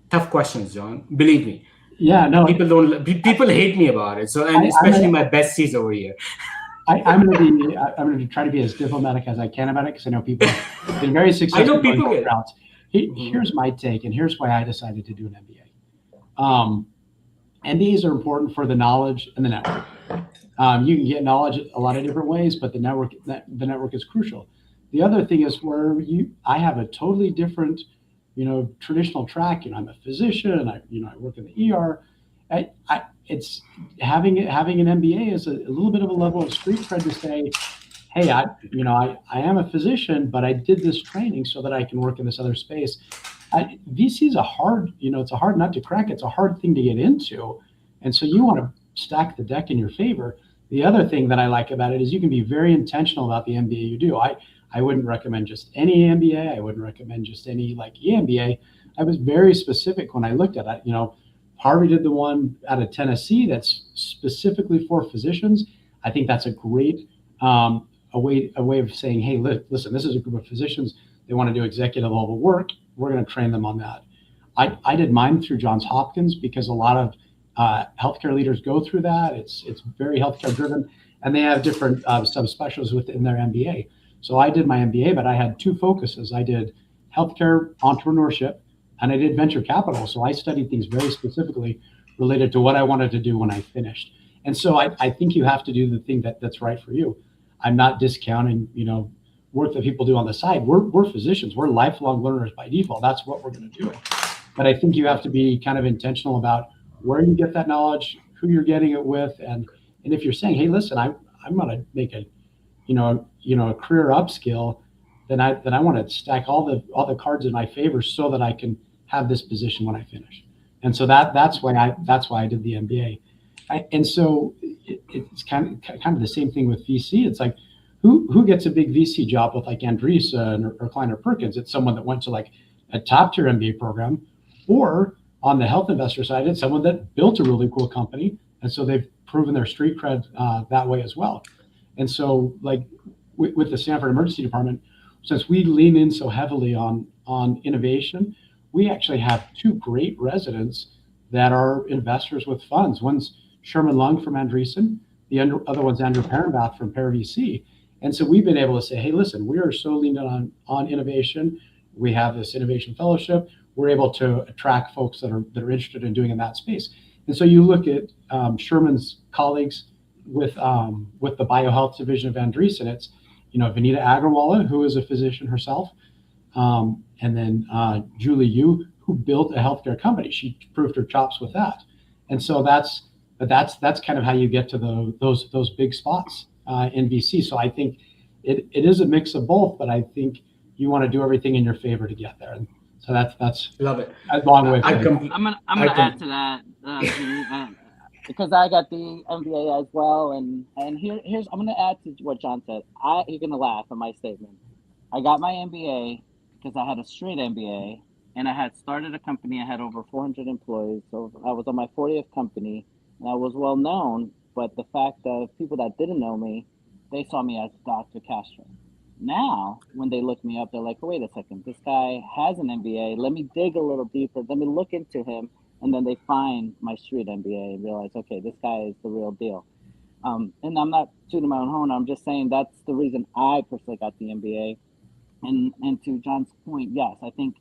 Tough questions, John. Believe me. Yeah, no, People hate me about it. So, and especially my besties over here. I'm going to try to be as diplomatic as I can about it because I know people have been very I successful know going people both get. routes. Mhm. Here's my take, and here's why I decided to do an MBA. MBAs are important for the knowledge and the network. You can get knowledge a lot of different ways, but the network is crucial. The other thing is where I have a totally different, traditional track. I'm a physician. I work in the ER. It's having an MBA is a little bit of a level of street cred to say, hey, I am a physician, but I did this training so that I can work in this other space. VC is it's a hard nut to crack. It's a hard thing to get into. And so you want to stack the deck in your favor. The other thing that I like about it is you can be very intentional about the MBA you do. I wouldn't recommend just any MBA. I wouldn't recommend just any like EMBA. I was very specific when I looked at it. Harvey did the one out of Tennessee that's specifically for physicians. I think that's a great a way of saying, hey, listen, this is a group of physicians. They want to do executive level work. We're going to train them on that. I did mine through Johns Hopkins because a lot of healthcare leaders go through that. It's very healthcare driven, and they have different subspecialties within their MBA. So I did my MBA, but I had two focuses. I did healthcare entrepreneurship, and I did venture capital. So I studied things very specifically related to what I wanted to do when I finished. And so I think you have to do the thing that's right for you. I'm not discounting, work that people do on the side. We're physicians. We're lifelong learners by default. That's what we're going to do. But I think you have to be kind of intentional about where you get that knowledge, who you're getting it with, and if you're saying, hey, listen, I'm going to make a a career upskill, then I want to stack all the cards in my favor so that I can have this position when I finish. And so that's why I did the MBA. And so it's kind of the same thing with VC. It's like who gets a big VC job with like Andreessen or Kleiner Perkins? It's someone that went to like a top tier MBA program, or on the health investor side, it's someone that built a really cool company, and so they've proven their street cred that way as well. And so, like with the Stanford Emergency Department, since we lean in so heavily on innovation, we actually have two great residents that are investors with funds. One's Sherman Lung from Andreessen, the other one's Andrew Perenbath from Pear VC. And so we've been able to say, hey, listen, we are so leaned on innovation. We have this innovation fellowship. We're able to attract folks that are interested in doing in that space. And so you look at Sherman's colleagues with the biohealth division of Andreessen. It's Vanita Agrawala, who is a physician herself, and then Julie Yu, who built a healthcare company. She proved her chops with that. And so that's kind of how you get to those big spots in VC. So I think it is a mix of both, but I think you want to do everything in your favor to get there. And so that's Love it. a long way. I'm gonna add to that because I got the MBA as well, and here's I'm gonna add to what John said. You're gonna laugh at my statement. I got my MBA because I had a straight MBA, and I had started a company. I had over 400 employees, so I was on my 40th company, and I was well known. But the fact of people that didn't know me, they saw me as Dr. Castro. Now, when they look me up, they're like, oh, wait a second, this guy has an MBA. Let me dig a little deeper. Let me look into him. And then they find my street MBA and realize, okay, this guy is the real deal. And I'm not tooting my own horn. I'm just saying that's the reason I personally got the MBA. And to John's point, yes, I think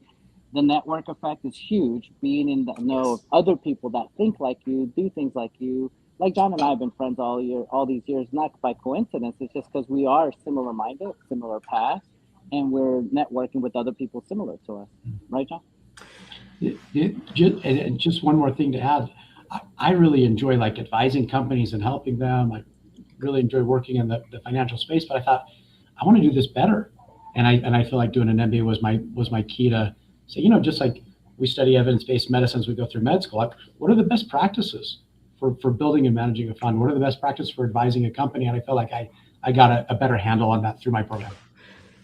the network effect is huge. Being in the know of other people that think like you, do things like you. Like John and I have been friends all these years, not by coincidence. It's just because we are similar minded, similar paths, and we're networking with other people similar to us. Right, John? And just one more thing to add. I really enjoy like advising companies and helping them. I really enjoy working in the financial space, but I thought I want to do this better. And I feel like doing an MBA was my key to say, just like we study evidence-based medicines, we go through med school. Like, what are the best practices for building and managing a fund? What are the best practices for advising a company? And I feel like I got a better handle on that through my program.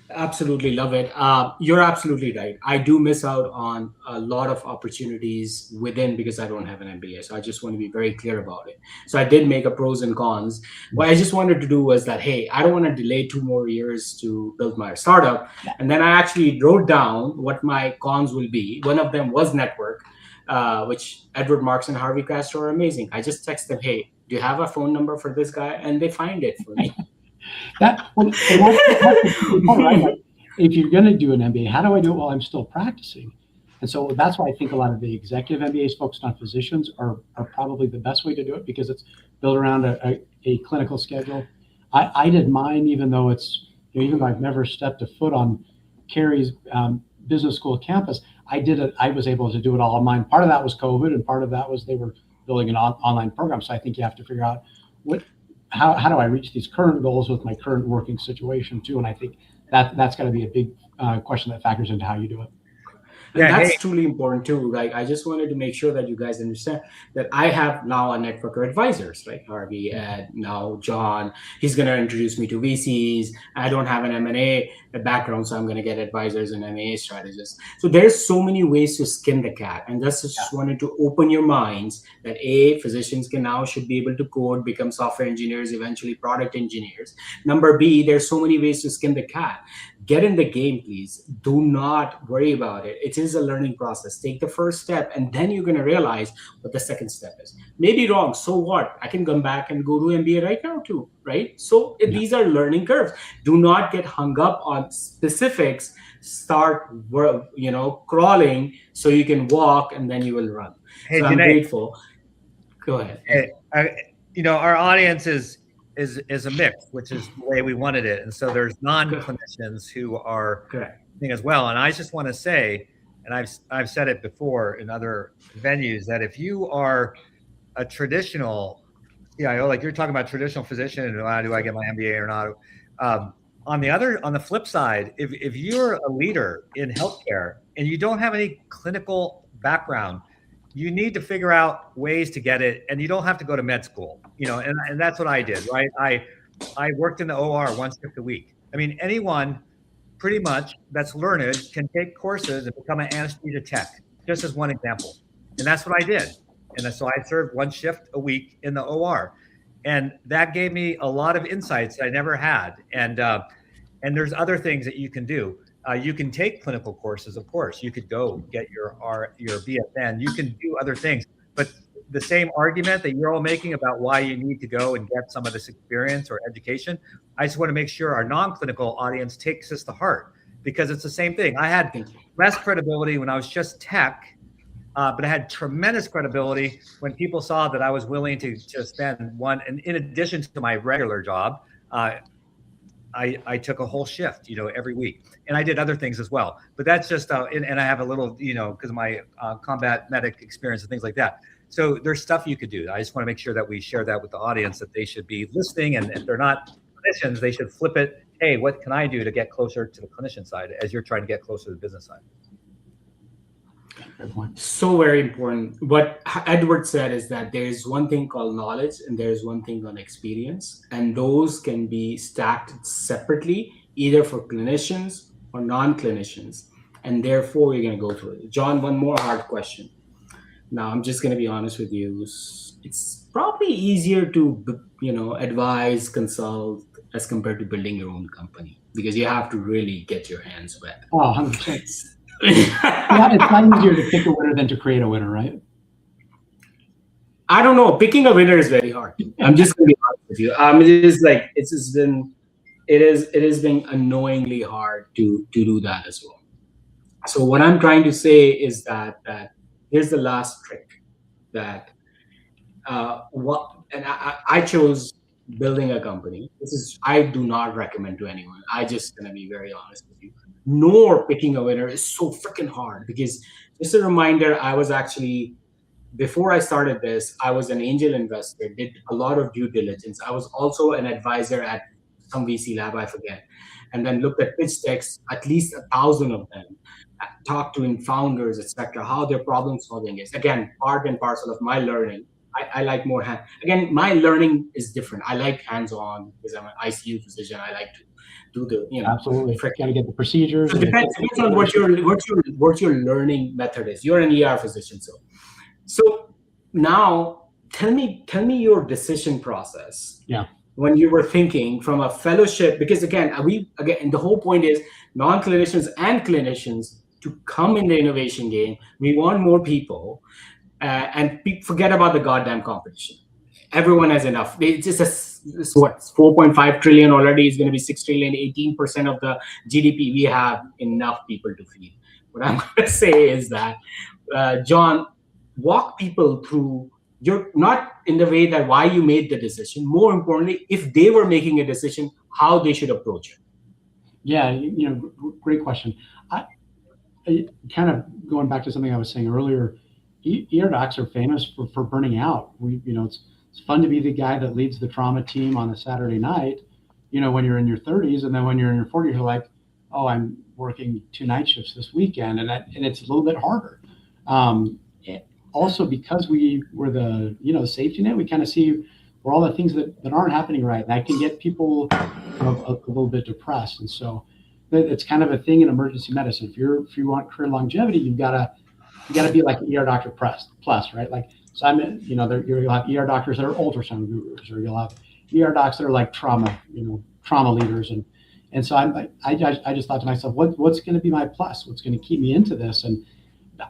Absolutely love it. You're absolutely right. I do miss out on a lot of opportunities within because I don't have an MBA. So I just want to be very clear about it. So I did make a pros and cons. What I just wanted to do was that, hey, I don't want to delay 2 more years to build my startup. And then I actually wrote down what my cons will be. One of them was network. which Edward Marks and Harvey Castro are amazing. I just text them, hey, do you have a phone number for this guy? And they find it for me. That's the point, right? Like, if you're going to do an MBA, how do I do it while I'm still practicing? And so that's why I think a lot of the executive MBAs focused on physicians are probably the best way to do it, because it's built around a clinical schedule. I did mine, even though it's, even though I've never stepped a foot on Carey's business school campus, I did it. I was able to do it all on mine. Part of that was COVID, and part of that was they were building an online program. So I think you have to figure out how do I reach these current goals with my current working situation too. And I think that's got to be a big question that factors into how you do it. And that's truly important too. Like, I just wanted to make sure that you guys understand that I have now a network of advisors, right? Harvey, Ed, now John. He's going to introduce me to VCs. I don't have an M&A background, so I'm going to get advisors and M&A strategists. So there's so many ways to skin the cat. And just wanted to open your minds that physicians should be able to code, become software engineers, eventually product engineers. Number B, there's so many ways to skin the cat. Get in the game, please. Do not worry about it. It is a learning process. Take the first step, and then you're going to realize what the second step is. Maybe wrong. So what? I can come back and go to MBA right now too, right? So these are learning curves. Do not get hung up on specifics. Start, crawling so you can walk, and then you will run. Hey, so I'm grateful. Go ahead. Hey, our audience is a mix, which is the way we wanted it. And so there's non-clinicians who are thing as well. And I just want to say, and I've said it before in other venues, that if you are a traditional CIO, like you're talking about traditional physician, and do I get my MBA or not? On the flip side, if you're a leader in healthcare and you don't have any clinical background, you need to figure out ways to get it, and you don't have to go to med school, and that's what I did, right? I worked in the OR one shift a week. I mean, anyone pretty much that's learned can take courses and become an anesthesia tech, just as one example. And that's what I did. And so I served one shift a week in the OR. And that gave me a lot of insights I never had. And there's other things that you can do. You can take clinical courses, of course. You could go get your BSN. You can do other things. But the same argument that you're all making about why you need to go and get some of this experience or education, I just want to make sure our non-clinical audience takes this to heart, because it's the same thing. I had less credibility when I was just tech, but I had tremendous credibility when people saw that I was willing to spend one, and in addition to my regular job, I took a whole shift, every week, and I did other things as well. But that's just, and I have a little, because of my combat medic experience and things like that. So there's stuff you could do. I just want to make sure that we share that with the audience, that they should be listening, and if they're not clinicians, they should flip it. Hey, what can I do to get closer to the clinician side as you're trying to get closer to the business side? So very important. What Edward said is that there is one thing called knowledge, and there is one thing called experience, and those can be stacked separately, either for clinicians or non-clinicians. And therefore, we're going to go through it. John, one more hard question. Now, I'm just going to be honest with you. It's probably easier to, advise, consult, as compared to building your own company, because you have to really get your hands wet. Oh, 100%. It's not easier to pick a winner than to create a winner, right? I don't know. Picking a winner is very hard. I'm just going to be honest with you. It has been annoyingly hard to do that as well. So what I'm trying to say is that here's the last trick that I chose building a company. I do not recommend to anyone. I just going to be very honest with you. Nor picking a winner is so freaking hard, because just a reminder, I was actually, before I started this, I was an angel investor, did a lot of due diligence. I was also an advisor at some VC lab, I forget, and then looked at pitch decks, at least 1,000 of them, talked to founders, etc., how their problem solving is. Again, part and parcel of my learning. I like more again, my learning is different. I like hands-on, because I'm an ICU physician. I like to do the, absolutely. Got to get the procedures. So depends on what your learning method is. You're an ER physician, so now tell me your decision process. Yeah. When you were thinking from a fellowship, because again, the whole point is non-clinicians and clinicians to come in the innovation game. We want more people, and forget about the goddamn competition. Everyone has enough. It's just it's what 4.5 trillion already is going to be 6 trillion, 18% of the GDP. We have enough people to feed. What I'm going to say is that, John, walk people through. You're not in the way that why you made the decision. More importantly, if they were making a decision, how they should approach it. Yeah, great question. Kind of going back to something I was saying earlier, ER docs are famous for burning out. It's fun to be the guy that leads the trauma team on a Saturday night, when you're in your 30s, and then when you're in your 40s, you're like, oh, I'm working 2 night shifts this weekend, and it's a little bit harder. Also, because we were the safety net, we kind of see where all the things that aren't happening right, and that can get people a little bit depressed, and so it's kind of a thing in emergency medicine. If you want career longevity, you gotta be like an ER doctor plus, right? Like, so you'll have ER doctors that are ultrasound gurus, or you'll have ER docs that are like trauma leaders, and so I just thought to myself, what's going to be my plus? What's going to keep me into this? And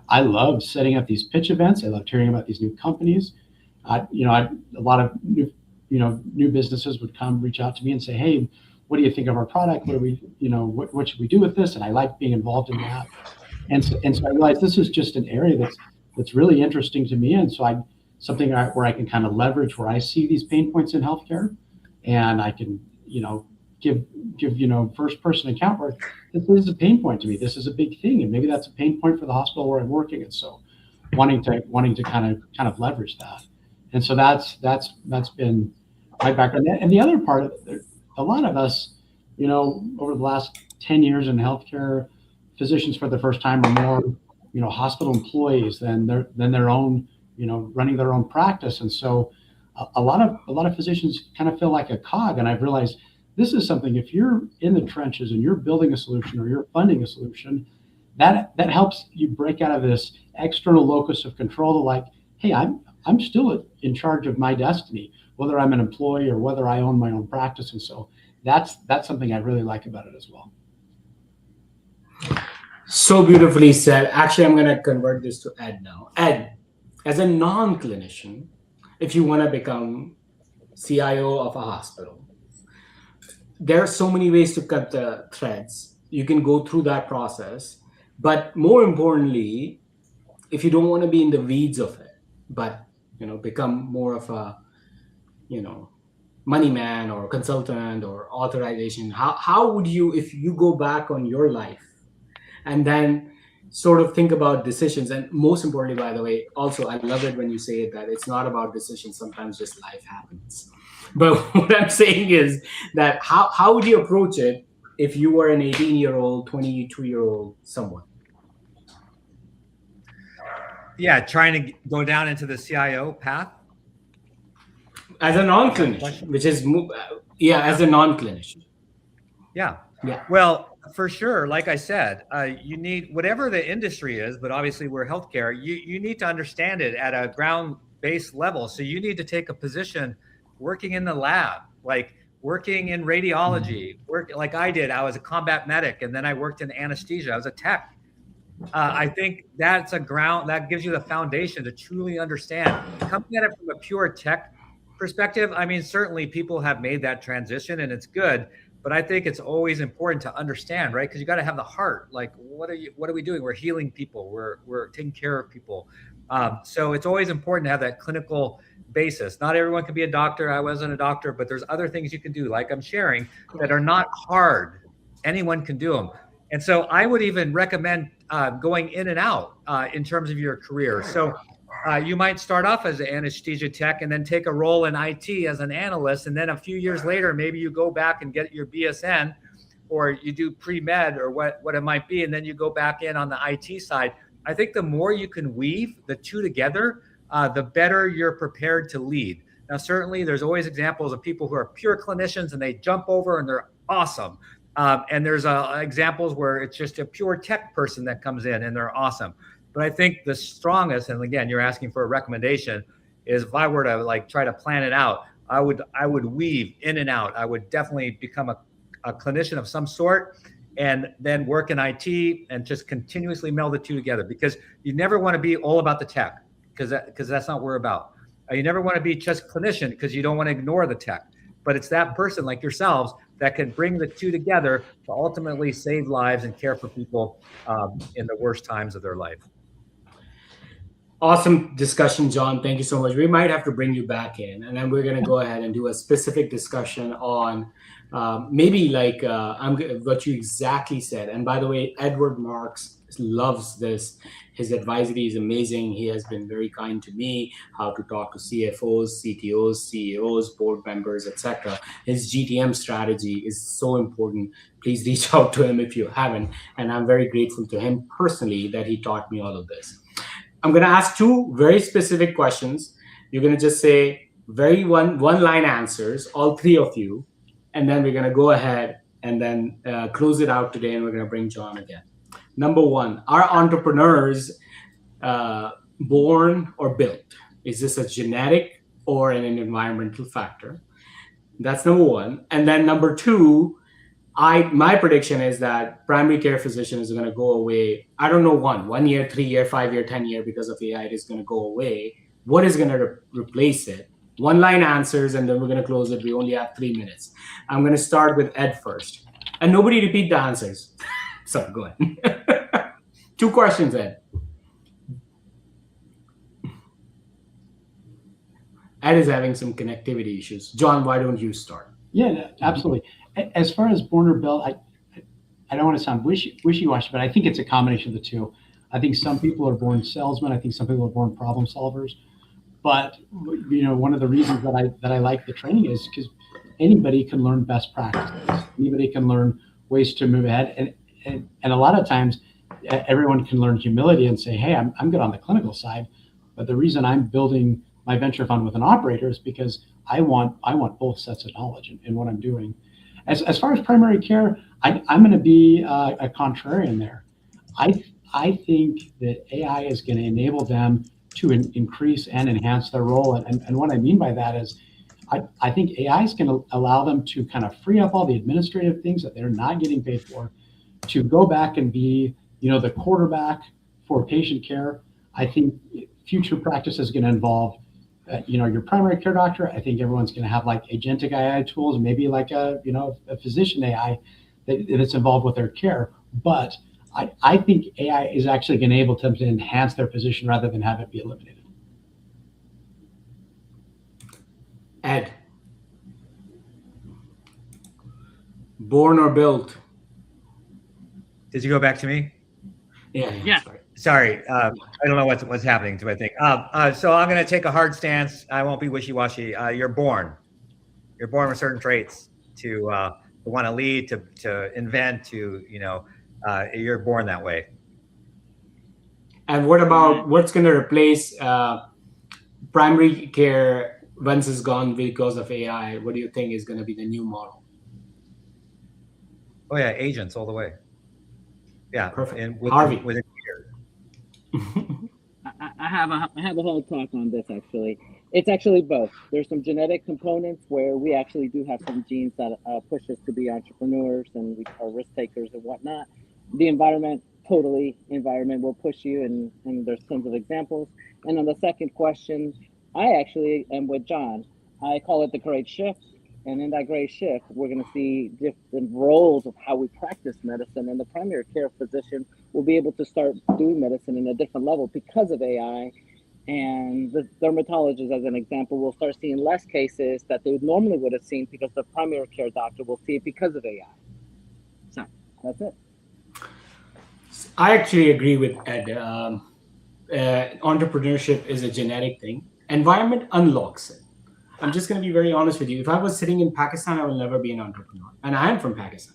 I love setting up these pitch events. I love hearing about these new companies. A lot of new businesses would come reach out to me and say, hey, what do you think of our product? What should we do with this? And I like being involved in that. And so I realized this is just an area that's really interesting to me. And so something where I can kind of leverage where I see these pain points in healthcare, and I can, give first person account where this is a pain point to me. This is a big thing. And maybe that's a pain point for the hospital where I'm working. And so wanting to kind of leverage that. And so that's been my background. And the other part of it, a lot of us, over the last 10 years in healthcare, physicians for the first time are more, hospital employees than their own, running their own practice. And so a lot of physicians kind of feel like a cog. And I've realized this is something, if you're in the trenches and you're building a solution or you're funding a solution, that helps you break out of this external locus of control to like, hey, I'm still in charge of my destiny, whether I'm an employee or whether I own my own practice. And so that's something I really like about it as well. So beautifully said. Actually, I'm going to convert this to Ed now. Ed, as a non-clinician, if you want to become CIO of a hospital, there are so many ways to cut the threads. You can go through that process. But more importantly, if you don't want to be in the weeds of it, but become more of a money man or consultant or authorization, how would you, if you go back on your life and then sort of think about decisions? And most importantly, by the way, also I love it when you say that it's not about decisions, sometimes just life happens. But what I'm saying is that how would you approach it if you were an 18-year-old, 22-year-old someone? Yeah, trying to go down into the CIO path. As a non-clinician, which is, as a non-clinician. Yeah. Yeah. Well, for sure. Like I said, you need, whatever the industry is, but obviously we're healthcare, you need to understand it at a ground-based level. So you need to take a position working in the lab, like working in radiology, work like I did. I was a combat medic, and then I worked in anesthesia. I was a tech. I think that's a ground that gives you the foundation to truly understand. Coming at it from a pure tech perspective, I mean, certainly people have made that transition and it's good, but I think it's always important to understand, right? Because you got to have the heart. Like, what are we doing? We're healing people. We're taking care of people. So it's always important to have that clinical basis. Not everyone can be a doctor. I wasn't a doctor, but there's other things you can do, like I'm sharing, that are not hard. Anyone can do them. And so I would even recommend going in and out in terms of your career. So you might start off as an anesthesia tech and then take a role in IT as an analyst. And then a few years later, maybe you go back and get your BSN, or you do pre-med or what it might be. And then you go back in on the IT side. I think the more you can weave the two together, the better you're prepared to lead. Now, certainly there's always examples of people who are pure clinicians and they jump over and they're awesome. And there's examples where it's just a pure tech person that comes in and they're awesome. But I think the strongest, and again, you're asking for a recommendation, is if I were to like try to plan it out, I would weave in and out. I would definitely become a clinician of some sort and then work in IT and just continuously meld the two together, because you never want to be all about the tech, because that's not what we're about. You never want to be just clinician because you don't want to ignore the tech, but it's that person like yourselves that can bring the two together to ultimately save lives and care for people in the worst times of their life. Awesome discussion, John. Thank you so much. We might have to bring you back in, and then we're going to go ahead and do a specific discussion on maybe like what you exactly said. And by the way, Edward Marks loves this. His advisory is amazing. He has been very kind to me, how to talk to CFOs, CTOs, CEOs, board members, etc. His GTM strategy is so important. Please reach out to him if you haven't. And I'm very grateful to him personally that he taught me all of this. I'm going to ask two very specific questions. You're going to just say very one line answers, all three of you, and then we're going to go ahead and then close it out today, and we're going to bring John again. Number one, are entrepreneurs born or built? Is this a genetic or an environmental factor? That's number one. And then number two, my prediction is that primary care physician is going to go away. I don't know, 1 year, 3 year, 5 year, 10 year, because of AI, it is going to go away. What is going to replace it? One line answers, and then we're going to close it. We only have 3 minutes. I'm going to start with Ed first, and nobody repeat the answers. So go ahead. 2 questions, Ed. Ed is having some connectivity issues. John, why don't you start? Yeah, absolutely. As far as born or built, I don't want to sound wishy-washy, but I think it's a combination of the two. I think some people are born salesmen. I think some people are born problem solvers. But one of the reasons that I like the training is because anybody can learn best practices. Anybody can learn ways to move ahead, and a lot of times everyone can learn humility and say, "Hey, I'm good on the clinical side," but the reason I'm building my venture fund with an operator is because I want both sets of knowledge in what I'm doing. As far as primary care, I'm going to be a contrarian there. I think that AI is going to enable them to increase and enhance their role. And what I mean by that is I think AI is going to allow them to kind of free up all the administrative things that they're not getting paid for, to go back and be, the quarterback for patient care. I think future practice is going to involve your primary care doctor. I think everyone's going to have like agentic AI tools, maybe like a physician AI that's involved with their care. But I think AI is actually going to enable them to enhance their position rather than have it be eliminated. Ed, born or built? Did you go back to me? Yeah. Sorry, I don't know what's happening to my thing. So I'm going to take a hard stance. I won't be wishy-washy. You're born with certain traits to want to lead, to invent, to you're born that way. And what about what's going to replace primary care once it's gone because of AI? What do you think is going to be the new model? Oh yeah, agents all the way. Yeah, perfect. And Harvey, within I have a whole talk on this actually. It's actually both. There's some genetic components where we actually do have some genes that push us to be entrepreneurs and we are risk takers and whatnot. The environment will push you, and there's tons of examples. And on the second question, I actually am with John. I call it the great shift. And in that great shift, we're going to see different roles of how we practice medicine. And the primary care physician will be able to start doing medicine in a different level because of AI. And the dermatologist, as an example, will start seeing less cases that they normally would have seen because the primary care doctor will see it because of AI. So that's it. I actually agree with Ed. Entrepreneurship is a genetic thing. Environment unlocks it. I'm just going to be very honest with you. If I was sitting in Pakistan, I will never be an entrepreneur. And I am from Pakistan.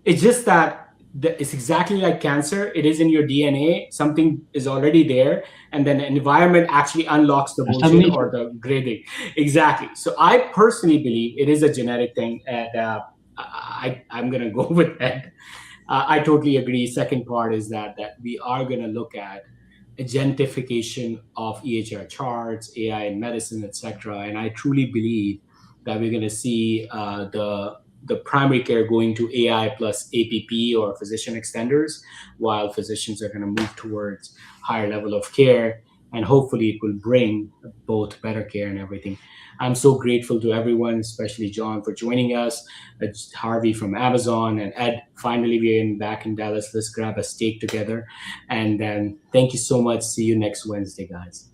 It's just that it's exactly like cancer. It is in your DNA. Something is already there. And then the environment actually unlocks the bullshit or the grading. Exactly. So I personally believe it is a genetic thing. And I'm going to go with that. I totally agree. Second part is that we are going to look at agentification of EHR charts, AI in medicine, etc. And I truly believe that we're going to see the the primary care going to AI plus APP or physician extenders, while physicians are going to move towards higher level of care, and hopefully it will bring both better care and everything. I'm so grateful to everyone, especially John, for joining us, Harvey from Amazon, and Ed. Finally, we're back in Dallas. Let's grab a steak together. And then thank you so much. See you next Wednesday, guys.